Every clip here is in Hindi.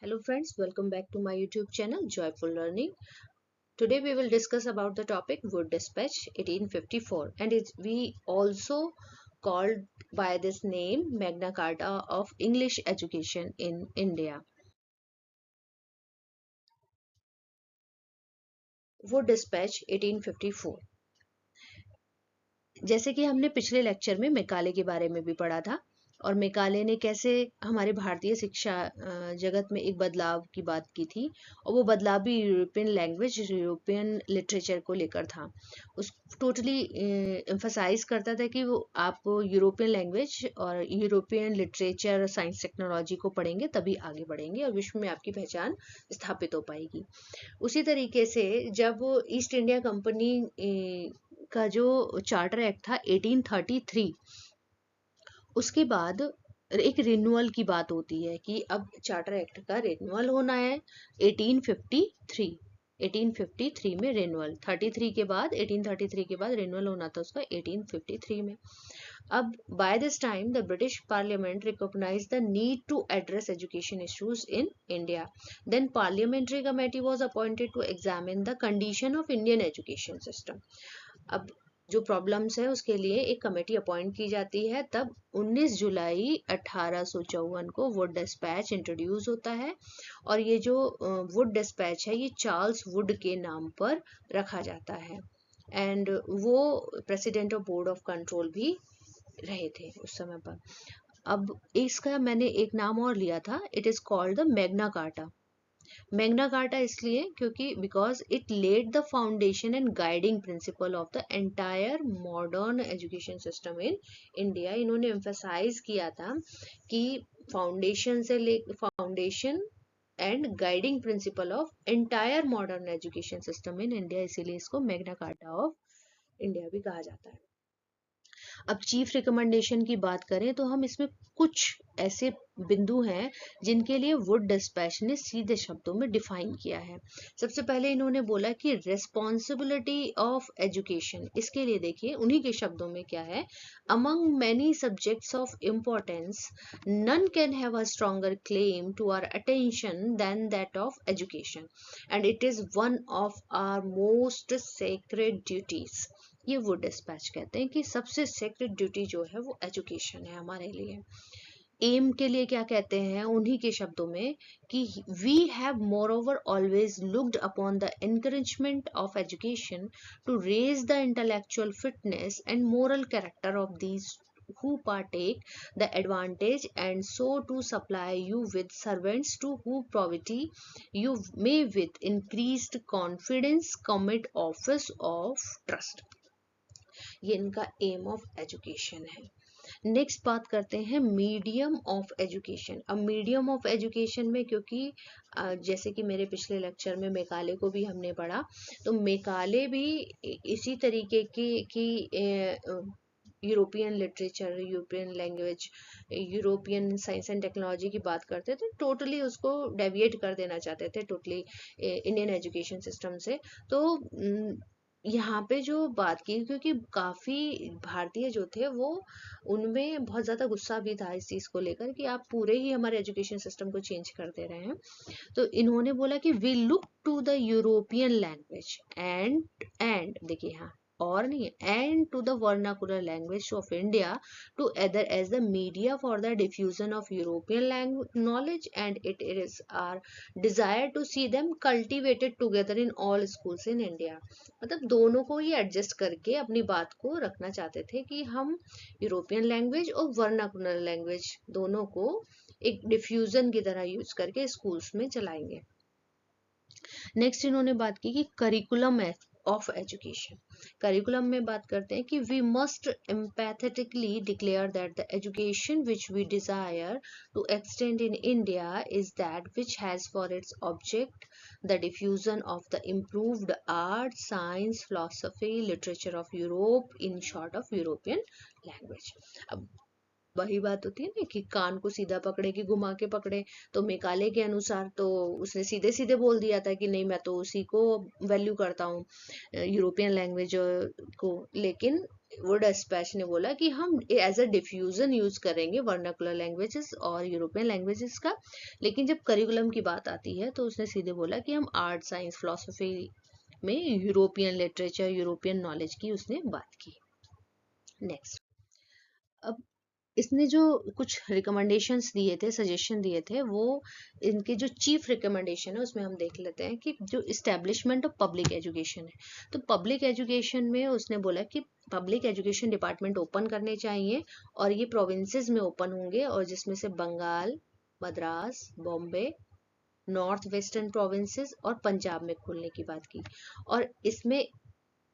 Hello friends, welcome back to my YouTube channel Joyful Learning. Today we will discuss about the topic Wood Dispatch 1854 and we also called by this name Magna Carta of English Education in India. Wood Dispatch 1854 जैसे कि हमने पिछले लेक्चर में मेकाले के बारे में भी पढ़ा था और मेकाले ने कैसे हमारे भारतीय शिक्षा जगत में एक बदलाव की बात की थी और वो बदलाव भी यूरोपियन लैंग्वेज यूरोपियन लिटरेचर को लेकर था। उस टोटली एम्फसाइज करता था कि वो आप यूरोपियन लैंग्वेज और यूरोपियन लिटरेचर साइंस टेक्नोलॉजी को पढ़ेंगे तभी आगे बढ़ेंगे और विश्व में आपकी पहचान स्थापित हो पाएगी। उसी तरीके से जब ईस्ट इंडिया कंपनी का जो चार्टर एक्ट था 1833, उसके बाद एक रिन्यूअल की बात होती है कि अब चार्टर एक्ट का रिन्यूअल होना है 1853। 1853 में रिन्यूअल 33 के बाद 1833 के बाद रिन्यूअल होना था उसका 1853 में। अब by this time the British Parliament recognized the need to address education issues in India. Then parliamentary committee was appointed to examine the condition of Indian education system. अब जो प्रॉब्लम्स है उसके लिए एक कमेटी अपॉइंट की जाती है। तब 19 जुलाई 1854 को वुड डिस्पैच इंट्रोड्यूस होता है और ये जो वुड डिस्पैच है ये चार्ल्स वुड के नाम पर रखा जाता है एंड वो president of board of control भी रहे थे उस समय पर। अब इसका मैंने एक नाम और लिया था, it is called the Magna Carta. Magna Carta इसलिए क्योंकि because it led the foundation and guiding principle of the entire modern education system in India. इन्होंने एम्फसाइज किया था कि foundation and guiding principle of entire modern education system in India, इसीलिए इसको मैग्ना कार्टा ऑफ इंडिया भी कहा जाता है। अब चीफ रिकमेंडेशन की बात करें तो हम इसमें कुछ ऐसे बिंदु हैं जिनके लिए वुड डिस्पैच ने सीधे शब्दों में डिफाइन किया है। सबसे पहले इन्होंने बोला कि रिस्पॉन्सिबिलिटी ऑफ एजुकेशन, इसके लिए देखिए उन्हीं के शब्दों में क्या है, among many subjects of importance none can have a stronger claim to our attention than that of education and it is one of our most sacred duties. ये वो डिस्पैच कहते हैं कि सबसे सेक्रेड ड्यूटी जो है वो एजुकेशन है हमारे लिए। एम के लिए क्या कहते हैं उन्हीं के शब्दों में कि we have moreover always looked upon the encouragement of education to raise the intellectual fitness and moral character of these who partake the advantage and so to supply you with servants to who poverty you may with increased confidence commit office of trust। ये इनका एम ऑफ एजुकेशन है। नेक्स्ट बात करते हैं मीडियम ऑफ एजुकेशन। अब मीडियम ऑफ एजुकेशन में क्योंकि जैसे कि मेरे पिछले लेक्चर में मेकाले को भी हमने पढ़ा, तो मेकाले भी इसी तरीके की European literature, European language, European science and technology की बात करते थे, टोटली उसको डेविएट कर देना चाहते थे टोटली इंडियन एजुकेशन सिस्टम से। तो यहाँ पे जो बात की, क्योंकि काफी भारतीय जो थे वो उनमें बहुत ज्यादा गुस्सा भी था इस चीज को लेकर कि आप पूरे ही हमारे एजुकेशन सिस्टम को चेंज कर दे रहे हैं। तो इन्होंने बोला कि we look to the European language and देखिए हाँ और नहीं, and to the vernacular language of India to other as the media for the diffusion of European knowledge and it is our desire to see them cultivated together in all schools in India. मतलब दोनों को ही एडजस्ट करके अपनी बात को रखना चाहते थे कि हम यूरोपियन लैंग्वेज और वर्नाकुलर लैंग्वेज दोनों को एक डिफ्यूजन की तरह यूज करके स्कूल्स में चलाएंगे। नेक्स्ट इन्होंने बात की कि करिकुलम ऑफ एजुकेशन। करिकुलम में बात करते हैं कि we must emphatically declare that the education which we desire to extend in India is that which has for its object the diffusion of the improved art, science, philosophy, literature of Europe, in short of European language। अब वही बात होती है ना कि कान को सीधा पकड़े कि घुमा के पकड़े। तो मेकाले के अनुसार तो उसने सीधे सीधे बोल दिया था कि नहीं, मैं तो उसी को वैल्यू करता हूँ, यूरोपियन लैंग्वेज को। लेकिन वुड एस्पैच ने बोला कि हम एज अ डिफ्यूजन यूज करेंगे वर्नाकुलर लैंग्वेजेस और यूरोपियन लैंग्वेजेस का। लेकिन जब करिकुलम की बात आती है तो उसने सीधे बोला कि हम आर्ट, साइंस, फिलोसफी में यूरोपियन लिटरेचर, यूरोपियन नॉलेज की उसने बात की। नेक्स्ट, अब इसने जो कुछ रिकमेंडेशंस दिए थे, सजेशन दिए थे, वो इनके जो चीफ रिकमेंडेशन है उसमें हम देख लेते हैं कि जो इस्टेब्लिशमेंट ऑफ पब्लिक एजुकेशन है। तो पब्लिक एजुकेशन में उसने बोला कि पब्लिक एजुकेशन डिपार्टमेंट ओपन करने चाहिए और ये प्रोविंसेस में ओपन होंगे, और जिसमें से Bengal, Madras, Bombay, north western provinces और पंजाब में खोलने की बात की। और इसमें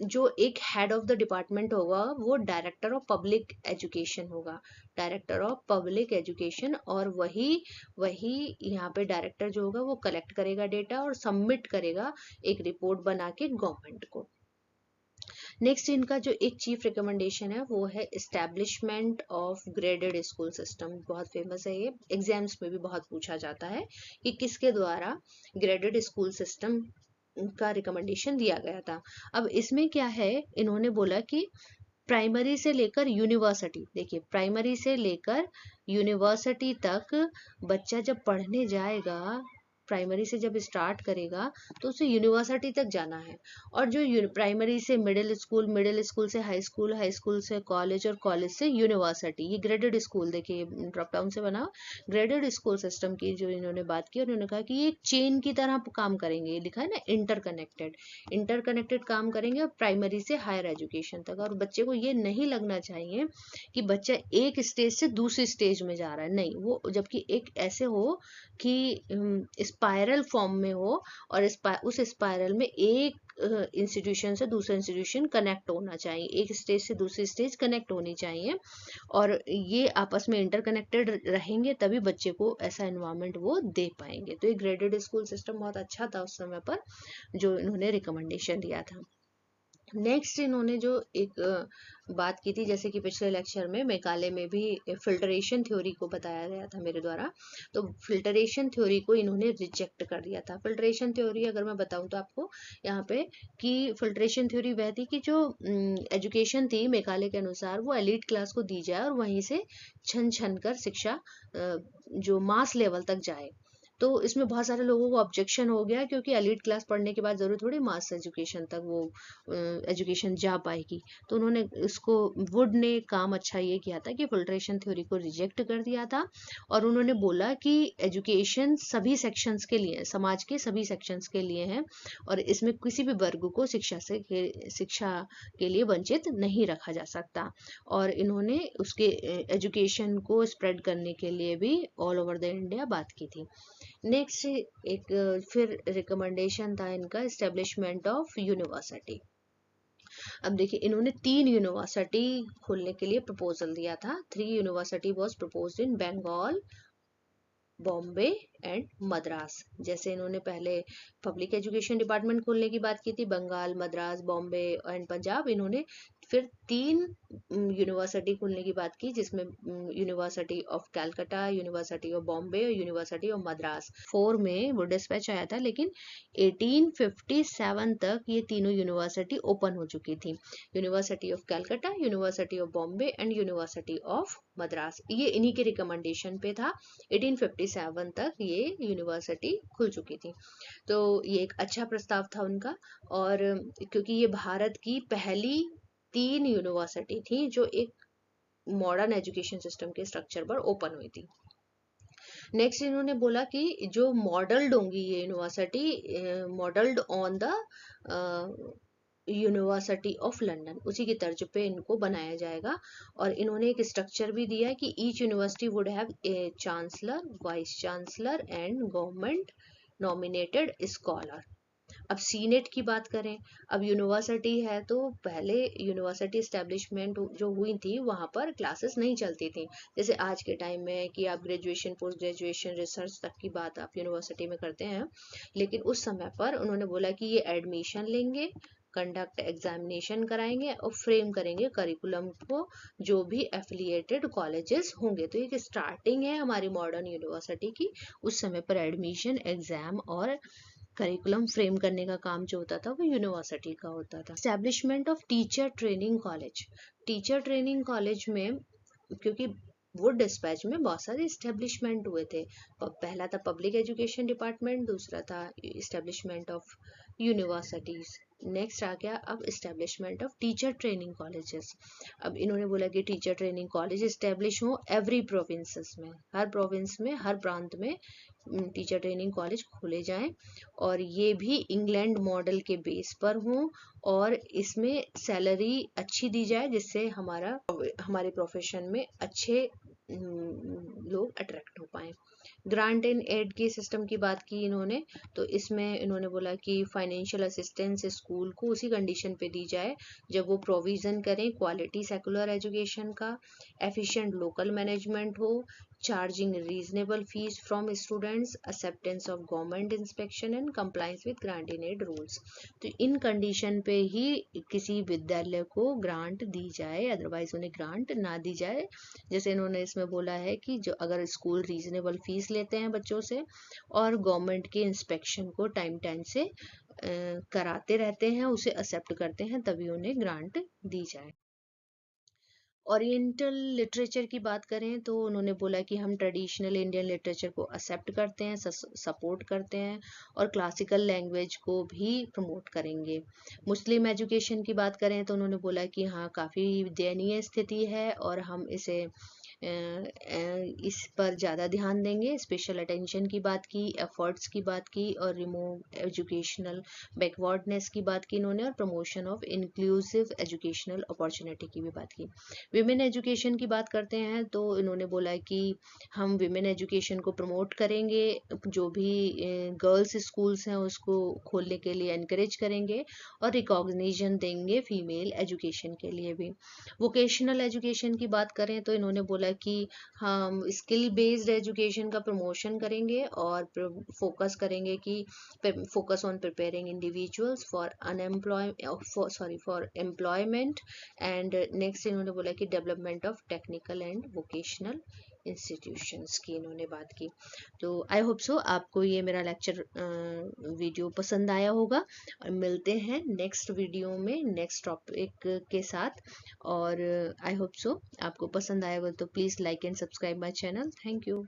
जो एक हेड ऑफ द डिपार्टमेंट होगा वो डायरेक्टर ऑफ पब्लिक एजुकेशन होगा, डायरेक्टर ऑफ पब्लिक एजुकेशन। और वही वही यहाँ पे डायरेक्टर जो होगा वो कलेक्ट करेगा डेटा और सबमिट करेगा एक रिपोर्ट बना के गवर्नमेंट को। नेक्स्ट, इनका जो एक चीफ रिकमेंडेशन है वो है establishment of graded school system. बहुत फेमस है ये, एग्जाम्स में भी बहुत पूछा जाता है कि किसके द्वारा ग्रेडेड स्कूल सिस्टम का रिकमेंडेशन दिया गया था। अब इसमें क्या है, इन्होंने बोला कि प्राइमरी से लेकर यूनिवर्सिटी, देखिए प्राइमरी से लेकर यूनिवर्सिटी तक बच्चा जब पढ़ने जाएगा, प्राइमरी से जब स्टार्ट करेगा तो उसे यूनिवर्सिटी तक जाना है। और जो प्राइमरी से मिडिल स्कूल, मिडिल स्कूल से हाई स्कूल, हाई स्कूल से कॉलेज और कॉलेज से यूनिवर्सिटी, ये ग्रेडेड स्कूल, देखिए ड्रॉप डाउन से बना ग्रेडेड स्कूल सिस्टम की जो इन्होंने बात की। और उन्होंने कहा कि ये एक चेन की तरह काम करेंगे, लिखा है ना इंटरकनेक्टेड, इंटरकनेक्टेड काम करेंगे प्राइमरी से हायर एजुकेशन तक। और बच्चे को ये नहीं लगना चाहिए कि बच्चा एक स्टेज से दूसरी स्टेज में जा रहा है, नहीं, वो जबकि एक ऐसे हो कि स्पाइरल फॉर्म में हो, और उस स्पाइरल में एक इंस्टीट्यूशन से दूसरा इंस्टीट्यूशन कनेक्ट होना चाहिए, एक स्टेज से दूसरी स्टेज कनेक्ट होनी चाहिए, और ये आपस में इंटरकनेक्टेड रहेंगे तभी बच्चे को ऐसा एनवायरनमेंट वो दे पाएंगे। तो ये ग्रेडेड स्कूल सिस्टम बहुत अच्छा था उस समय पर जो इन्होंने रिकमेंडेशन दिया था। नेक्स्ट, इन्होंने जो एक बात की थी, जैसे कि पिछले लेक्चर में मेकाले में भी फिल्टरेशन थ्योरी को बताया गया था मेरे द्वारा, तो फिल्टरेशन थ्योरी को इन्होंने रिजेक्ट कर दिया था। फिल्टरेशन थ्योरी अगर मैं बताऊं तो आपको यहाँ पे कि फिल्टरेशन थ्योरी वह थी कि जो एजुकेशन थी मेकाले के अनुसार वो एलिट क्लास को दी जाए और वहीं से छन छन कर शिक्षा जो मास लेवल तक जाए। तो इसमें बहुत सारे लोगों को ऑब्जेक्शन हो गया, क्योंकि एलिट क्लास पढ़ने के बाद जरूर थोड़ी मास एजुकेशन तक वो एजुकेशन जा पाएगी। तो उन्होंने इसको, वुड ने काम अच्छा ये किया था कि फिल्ट्रेशन थ्योरी को रिजेक्ट कर दिया था, और उन्होंने बोला कि एजुकेशन सभी सेक्शंस के लिए, समाज के सभी सेक्शंस के लिए है, और इसमें किसी भी वर्ग को शिक्षा के लिए वंचित नहीं रखा जा सकता। और इन्होंने उसके एजुकेशन को स्प्रेड करने के लिए भी ऑल ओवर द इंडिया बात की थी। नेक्स्ट, एक फिर रिकमेंडेशन था इनका एस्टेब्लिशमेंट ऑफ यूनिवर्सिटी। अब देखिए इन्होंने 3 यूनिवर्सिटी खोलने के लिए प्रपोजल दिया था। 3 university was proposed in Bengal, Bombay and Madras. जैसे इन्होंने पहले पब्लिक एजुकेशन डिपार्टमेंट खोलने की बात की थी, बंगाल, मद्रास, बॉम्बे एंड पंजाब, इन्होंने फिर 3 यूनिवर्सिटी खोलने की बात की, जिसमें university of Calcutta, university of Bombay और यूनिवर्सिटी ऑफ मद्रास। 4 में वो डिस्पैच आया था, लेकिन 1857 तक ये तीनों यूनिवर्सिटी ओपन हो चुकी थी। University of Calcutta, university of Bombay and university of Madras, ये इन्हीं के रिकमेंडेशन पे था। 1857 तक ये यूनिवर्सिटी खुल चुकी थी। तो ये एक अच्छा प्रस्ताव था उनका, और क्योंकि ये भारत की पहली 3 यूनिवर्सिटी थी जो एक मॉडर्न एजुकेशन सिस्टम के स्ट्रक्चर पर ओपन हुई थी। नेक्स्ट, इन्होंने बोला कि जो मॉडल्ड होंगी ये university, modelled on the university of London, उसी की तर्ज पे इनको बनाया जाएगा। और इन्होंने एक स्ट्रक्चर भी दिया है कि each university would have a chancellor, vice chancellor and government nominated scholar. अब सीनेट की बात करें, अब यूनिवर्सिटी है तो पहले यूनिवर्सिटी एस्टेब्लिशमेंट जो हुई थी वहां पर क्लासेस नहीं चलती थी, जैसे आज के टाइम में कि आप ग्रेजुएशन, पोस्ट ग्रेजुएशन, रिसर्च तक की बात आप यूनिवर्सिटी में करते हैं। लेकिन उस समय पर उन्होंने बोला कि ये एडमिशन लेंगे, कंडक्ट एग्जामिनेशन कराएंगे और फ्रेम करेंगे करिकुलम को जो भी एफिलिएटेड कॉलेजेस होंगे। तो ये स्टार्टिंग है हमारी मॉडर्न यूनिवर्सिटी की। उस समय पर एडमिशन, एग्जाम और करिकुलम फ्रेम करने का काम जो होता था वो यूनिवर्सिटी का होता था। Establishment of teacher training college. Teacher training college में, क्योंकि वो डिस्पैच में बहुत सारे इस्टेब्लिशमेंट हुए थे। पहला था पब्लिक एजुकेशन डिपार्टमेंट, दूसरा था इस्टेब्लिशमेंट ऑफ यूनिवर्सिटीज, नेक्स्ट आ गया अब establishment of teacher training colleges. अब इन्होंने बोला कि टीचर ट्रेनिंग कॉलेज इस्टेब्लिश हो एवरी प्रोविंसेस में, हर प्रोविंस में, हर प्रांत में टीचर ट्रेनिंग कॉलेज खोले जाएं और ये भी इंग्लैंड मॉडल के बेस पर हों और इसमें सैलरी अच्छी दी जाए जिससे हमारे प्रोफेशन में अच्छे लोग अट्रैक्ट हो पाए। ग्रांट एंड एड के सिस्टम की बात की इन्होंने, तो इसमें इन्होंने बोला कि फाइनेंशियल असिस्टेंस स्कूल को उसी कंडीशन पे दी जाए जब वो प्रोविजन करें क्वालिटी सेकुलर एजुकेशन का, एफिशिएंट लोकल मैनेजमेंट हो, charging reasonable fees from students, acceptance of government inspection and compliance with grant and aid rules. तो इन कंडीशन पे ही किसी विद्यालय को ग्रांट दी जाए, अदरवाइज उन्हें ग्रांट ना दी जाए। जैसे इन्होंने इसमें बोला है कि जो अगर स्कूल रीजनेबल फीस लेते हैं बच्चों से और गवर्नमेंट के इंस्पेक्शन को टाइम टाइम से कराते रहते हैं, उसे एक्सेप्ट करते हैं, तभी उन्हें ग्रांट दी जाए। ओरिएंटल लिटरेचर की बात करें तो उन्होंने बोला कि हम ट्रेडिशनल इंडियन लिटरेचर को एक्सेप्ट करते हैं, सपोर्ट करते हैं और क्लासिकल लैंग्वेज को भी प्रमोट करेंगे। मुस्लिम एजुकेशन की बात करें तो उन्होंने बोला कि हाँ काफ़ी दयनीय स्थिति है और हम इसे इस पर ज़्यादा ध्यान देंगे। स्पेशल अटेंशन की बात की, एफर्ट्स की बात की और रिमूव एजुकेशनल बैकवर्डनेस की बात की इन्होंने और promotion of inclusive educational opportunity की भी बात की। विमेन एजुकेशन की बात करते हैं तो इन्होंने बोला कि हम विमेन एजुकेशन को प्रमोट करेंगे, जो भी गर्ल्स स्कूल्स हैं उसको खोलने के लिए एनकरेज करेंगे और रिकॉग्निशन देंगे फीमेल एजुकेशन के लिए भी। वोकेशनल एजुकेशन की बात करें तो इन्होंने बोला कि हम स्किल बेस्ड एजुकेशन का प्रमोशन करेंगे और फोकस करेंगे कि focus on preparing individuals for for employment and next इन्होंने बोला कि development of technical and vocational institutions की इन्होंने बात की। तो आई होप सो आपको ये मेरा लेक्चर वीडियो पसंद आया होगा। मिलते हैं नेक्स्ट वीडियो में नेक्स्ट टॉपिक के साथ और आई होप सो आपको पसंद आया होगा। तो please like and subscribe my channel. Thank you.